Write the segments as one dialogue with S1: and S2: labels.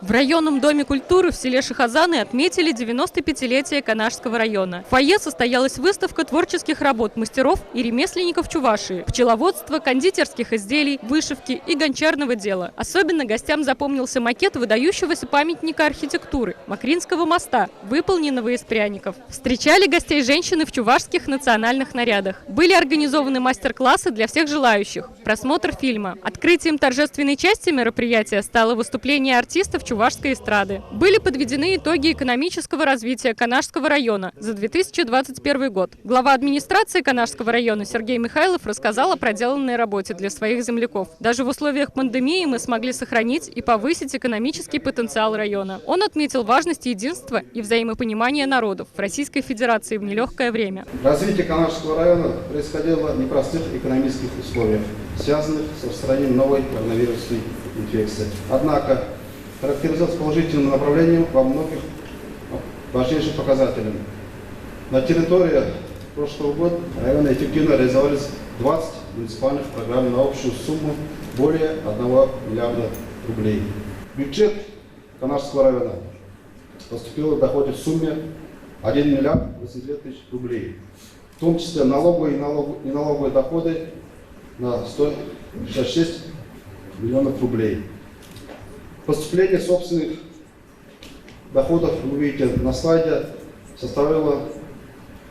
S1: В районном доме культуры в селе Шахазаны отметили 95-летие Канашского района. В фойе состоялась выставка творческих работ мастеров и ремесленников Чувашии, пчеловодства, кондитерских изделий, вышивки и гончарного дела. Особенно гостям запомнился макет выдающегося памятника архитектуры – Макринского моста, выполненного из пряников. Встречали гостей женщины в чувашских национальных нарядах. Были организованы мастер-классы для всех желающих, просмотр фильма. Открытием торжественной части мероприятия стало выступление артистов чувашской эстрады. Были подведены итоги экономического развития Канашского района за 2021 год. Глава администрации Канашского района Сергей Михайлов рассказал о проделанной работе для своих земляков. Даже в условиях пандемии мы смогли сохранить и повысить экономический потенциал района. Он отметил важность единства и взаимопонимания народов в Российской Федерации в нелегкое время.
S2: Развитие Канашского района происходило в непростых экономических условиях, связанных с распространением новой коронавирусной инфекции. Однако характеризуется положительным направлением во многих важнейших показателях. На территории прошлого года района эффективно реализовались 20 муниципальных программ на общую сумму более 1 миллиарда рублей. Бюджет Канашского района поступил в доходе в сумме 1 миллиард 800 тысяч рублей, в том числе налоговые и неналоговые доходы на 166 миллионов рублей. Поступление собственных доходов, вы видите на слайде, составило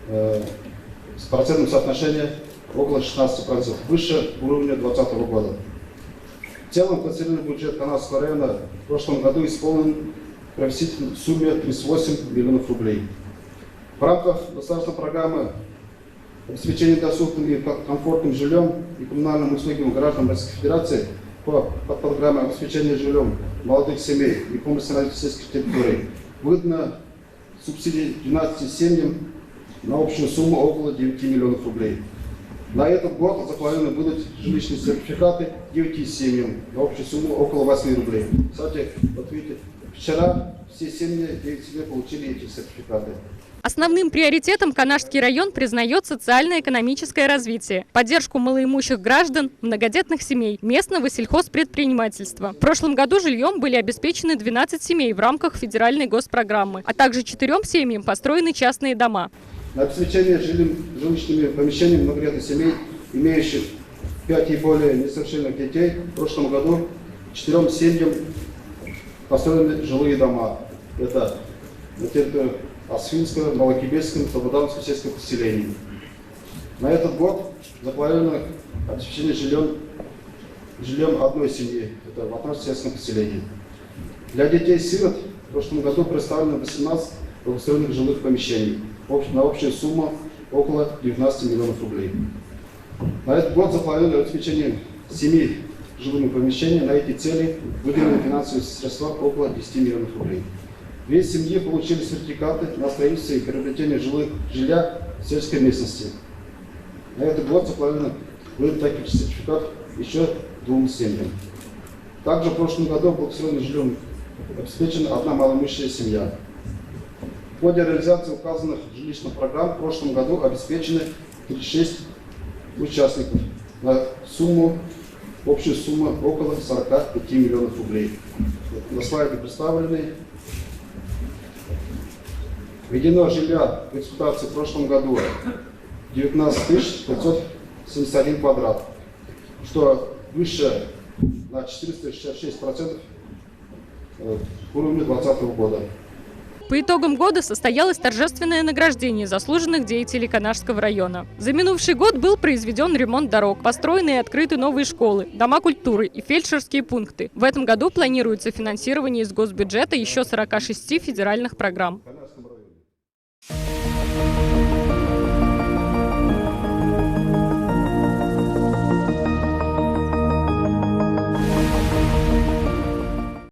S2: с процентным соотношением около 16%, выше уровня 2020 года. В целом, консолидированный бюджет Канашского района в прошлом году исполнен приблизительно в сумме 38 миллионов рублей. В рамках государственной программы обеспечения доступным и комфортным жильем и коммунальным услугам граждан Российской Федерации по программе обеспечения жильем молодых семей и комплексной развития сельских территорий выдано субсидии 12 семьям на общую сумму около 9 миллионов рублей. На этот год запланированы будут жилищные сертификаты 9 семьям на общую сумму около 8 рублей. Кстати, вот видите, вчера все семьи, 9 семей получили эти сертификаты.
S1: Основным приоритетом Канашский район признает социально-экономическое развитие, поддержку малоимущих граждан, многодетных семей, местного сельхозпредпринимательства. В прошлом году жильем были обеспечены 12 семей в рамках федеральной госпрограммы, а также 4 семьям построены частные дома.
S2: На обеспечение жилищными помещениями многодетных семей, имеющих 5 и более несовершеннолетних детей, в прошлом году 4 семьям построены жилые дома. Это на территории Асфинского, Малокибельского, Слободановского сельского поселения. На этот год запланировано обеспечение жильем одной семьи, это в одном сельском поселении. Для детей-сирот в прошлом году представлено 18 благоустроенных жилых помещений на общую сумму около 19 миллионов рублей. На этот год запланировано обеспечение 7 жилыми помещениями. На эти цели выделены финансовые средства около 10 миллионов рублей. 2 семьи получили сертификаты на строительство и приобретение жилья в сельской местности. На этот год запланировано выдать таких сертификатов еще 2 семьям. Также в прошлом году благоустроенным жильем обеспечена 1 малоимущая семья. В ходе реализации указанных жилищных программ в прошлом году обеспечены 36 участников на общую сумму около 45 миллионов рублей. На слайде представлены. Введено жилья в эксплуатацию в прошлом году 19 571 квадрат, что выше на 466% к уровню 2020 года.
S1: По итогам года состоялось торжественное награждение заслуженных деятелей Канашского района. За минувший год был произведен ремонт дорог, построены и открыты новые школы, дома культуры и фельдшерские пункты. В этом году планируется финансирование из госбюджета еще 46 федеральных программ.